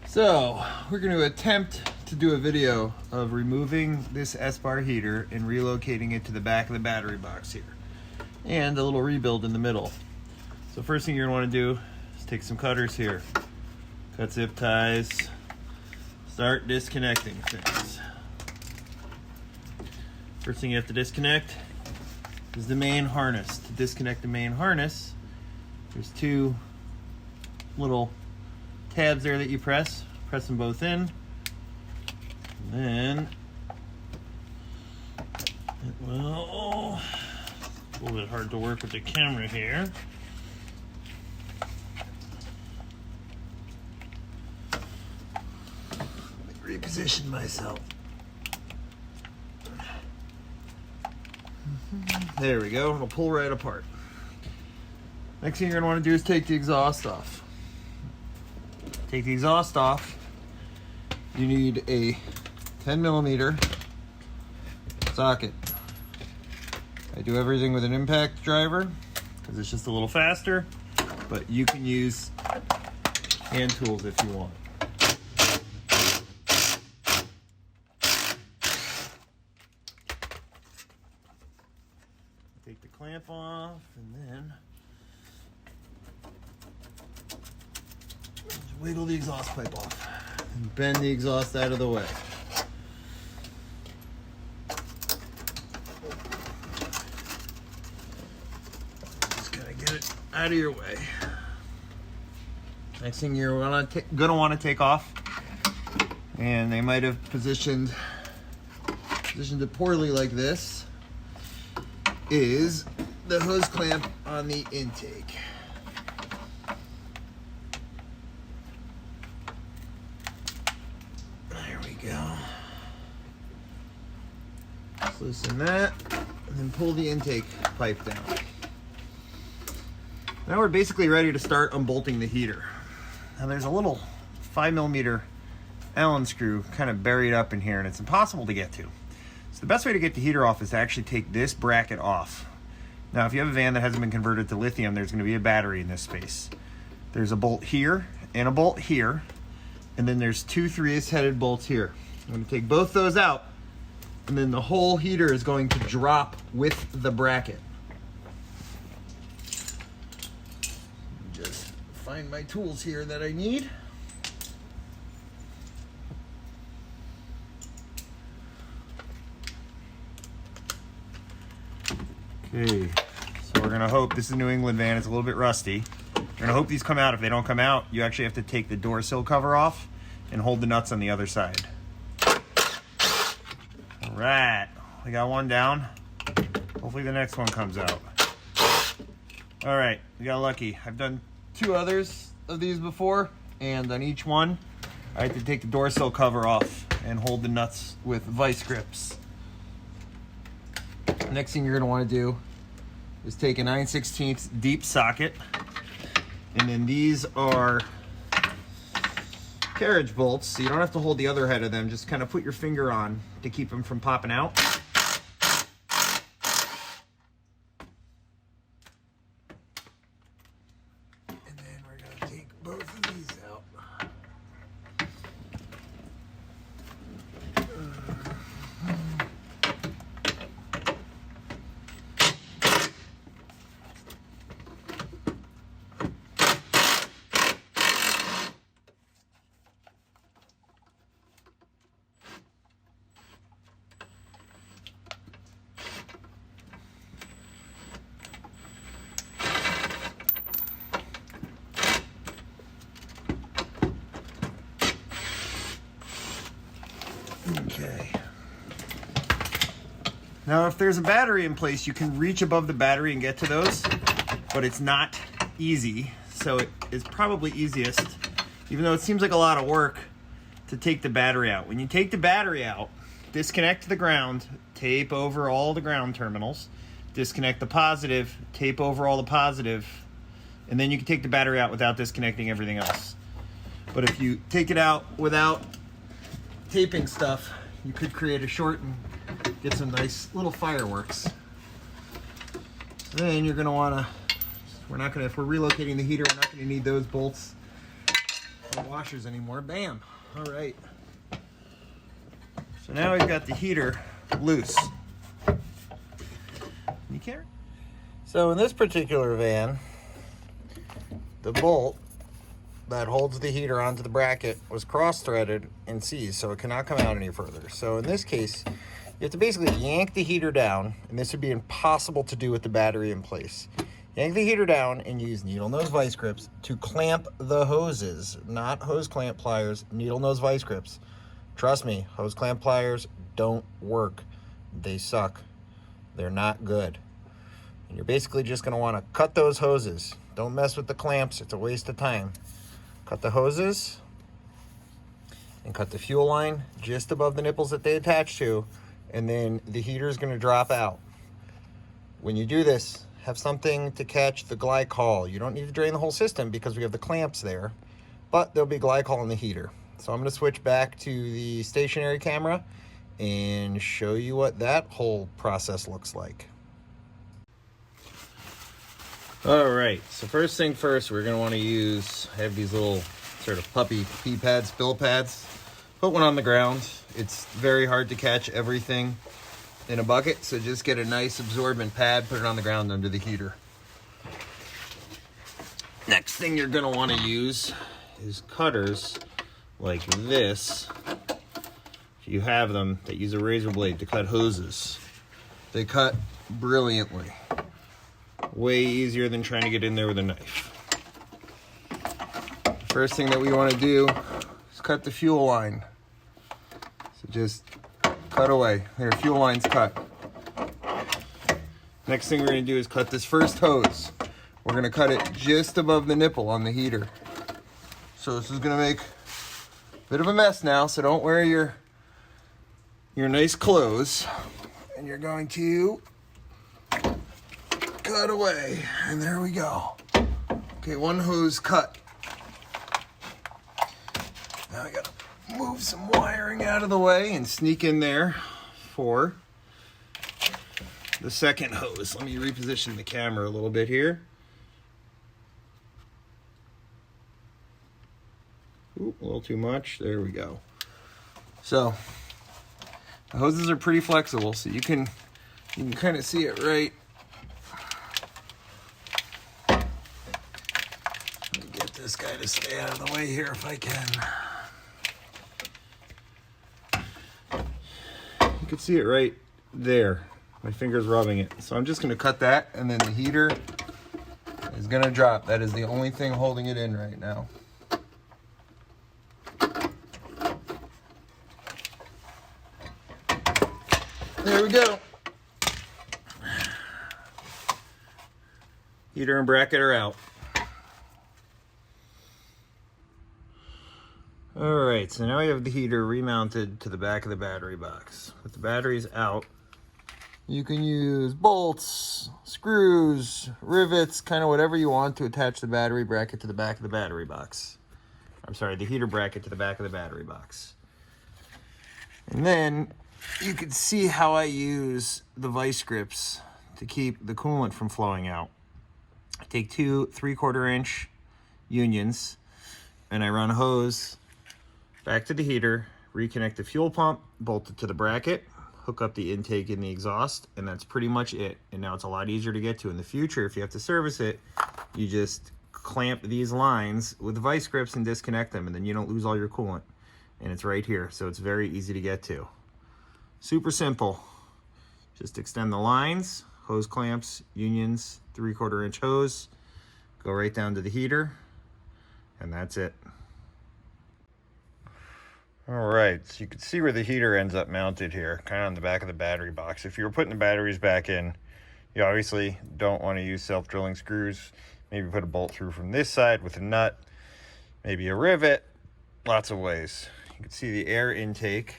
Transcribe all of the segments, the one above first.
So we're going to attempt to do a video of removing this Espar heater and relocating it to the back of the battery box here, and a little rebuild in the middle. So first thing you're going to want to do is take some cutters here, cut zip ties, start disconnecting things. First thing you have to disconnect is the main harness. To disconnect the main harness, there's two little tabs there that you press them both in, and then it will, a little bit hard to work with the camera here. Let me reposition myself. There we go, it'll pull right apart. Next thing you're gonna wanna do is take the exhaust off. Take the exhaust off. You need a 10mm socket. I do everything with an impact driver because it's just a little faster, but you can use hand tools if you want. Take the clamp off and then wiggle the exhaust pipe off and bend the exhaust out of the way. Just gotta get it out of your way. Next thing you're gonna want to take off, and they might have positioned it poorly like this, is the hose clamp on the intake. Go. Just loosen that and then pull the intake pipe down. Now we're basically ready to start unbolting the heater. Now there's a little 5mm Allen screw kind of buried up in here, and it's impossible to get to. So the best way to get the heater off is to actually take this bracket off. Now if you have a van that hasn't been converted to lithium, there's going to be a battery in this space. There's a bolt here and a bolt here, and then there's two 3/8 headed bolts here. I'm going to take both those out, and then the whole heater is going to drop with the bracket. Just find my tools here that I need. Okay, so we're going to hope, this is a New England van, it's a little bit rusty. We're going to hope these come out. If they don't come out, you actually have to take the door sill cover off and hold the nuts on the other side. All right, we got one down. Hopefully the next one comes out. All right, we got lucky. I've done 2 others of these before, and on each one, I had to take the door sill cover off and hold the nuts with vice grips. Next thing you're going to want to do is take a 9/16 deep socket. And then these are carriage bolts, so you don't have to hold the other head of them. Just kind of put your finger on to keep them from popping out. And then we're going to take both of these out. Okay. Now if there's a battery in place, you can reach above the battery and get to those, but it's not easy. So it is probably easiest, even though it seems like a lot of work, to take the battery out. When you take the battery out, disconnect the ground, tape over all the ground terminals, disconnect the positive, tape over all the positive, and then you can take the battery out without disconnecting everything else. But if you take it out without taping stuff, you could create a short and get some nice little fireworks. Then you're going to want to, if we're relocating the heater, we're not going to need those bolts No washers anymore. Bam. All right. So now we've got the heater loose. You can't. So in this particular van, the bolt that holds the heater onto the bracket was cross-threaded and seized, so it cannot come out any further. So in this case, you have to basically yank the heater down, and this would be impossible to do with the battery in place. Yank the heater down and use needle nose vice grips to clamp the hoses, not hose clamp pliers, needle nose vice grips. Trust me, hose clamp pliers don't work. They suck. They're not good. And you're basically just going to want to cut those hoses. Don't mess with the clamps. It's a waste of time. Cut the hoses and cut the fuel line just above the nipples that they attach to, and then the heater is going to drop out. When you do this, have something to catch the glycol. You don't need to drain the whole system because we have the clamps there, but there'll be glycol in the heater. So I'm going to switch back to the stationary camera and show you what that whole process looks like. All right, so first thing first, we're gonna wanna have these little sort of puppy pee pads, spill pads. Put one on the ground. It's very hard to catch everything in a bucket, so just get a nice absorbent pad, put it on the ground under the heater. Next thing you're gonna wanna use is cutters like this. If you have them, that use a razor blade to cut hoses. They cut brilliantly. Way easier than trying to get in there with a knife. First thing that we want to do is cut the fuel line. So just cut away. There, fuel line's cut. Next thing we're going to do is cut this first hose. We're going to cut it just above the nipple on the heater. So this is going to make a bit of a mess now, so don't wear your nice clothes. And you're going to cut away, and there we go. Okay, one hose cut. Now I gotta move some wiring out of the way and sneak in there for the second hose. Let me reposition the camera a little bit here. Ooh, a little too much. There we go. So the hoses are pretty flexible, so you can kind of see it right. This guy to stay out of the way here if I can. You can see it right there. My finger's rubbing it. So I'm just going to cut that, and then the heater is going to drop. That is the only thing holding it in right now. There we go. Heater and bracket are out. Alright, so now we have the heater remounted to the back of the battery box. With the batteries out, you can use bolts, screws, rivets, kind of whatever you want to attach the battery bracket to the back of the battery box. I'm sorry, the heater bracket to the back of the battery box. And then you can see how I use the vice grips to keep the coolant from flowing out. I take two 3/4 inch unions and I run a hose back to the heater, reconnect the fuel pump, bolt it to the bracket, hook up the intake and the exhaust, and that's pretty much it. And now it's a lot easier to get to. In the future, if you have to service it, you just clamp these lines with vice grips and disconnect them, and then you don't lose all your coolant. And it's right here, so it's very easy to get to. Super simple. Just extend the lines, hose clamps, unions, 3/4 inch hose, go right down to the heater, and that's it. All right, so you can see where the heater ends up mounted here, kind of on the back of the battery box. If you were putting the batteries back in, you obviously don't want to use self-drilling screws. Maybe put a bolt through from this side with a nut, maybe a rivet, lots of ways. You can see the air intake.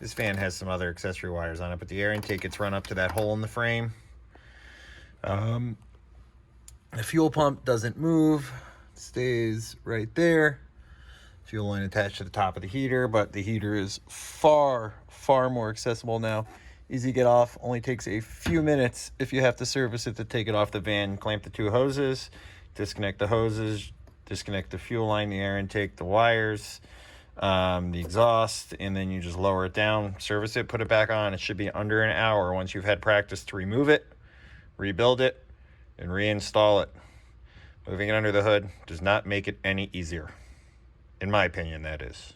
This fan has some other accessory wires on it, but the air intake gets run up to that hole in the frame. The fuel pump doesn't move, it stays right there. Fuel line attached to the top of the heater, but the heater is far more accessible now. Easy to get off, only takes a few minutes if you have to service it to take it off the van. Clamp the two hoses, disconnect the hoses, disconnect the fuel line, the air intake, the wires, the exhaust, and then you just lower it down, service it, put it back on. It should be under an hour once you've had practice to remove it, rebuild it, and reinstall it. Moving it under the hood does not make it any easier. In my opinion, that is.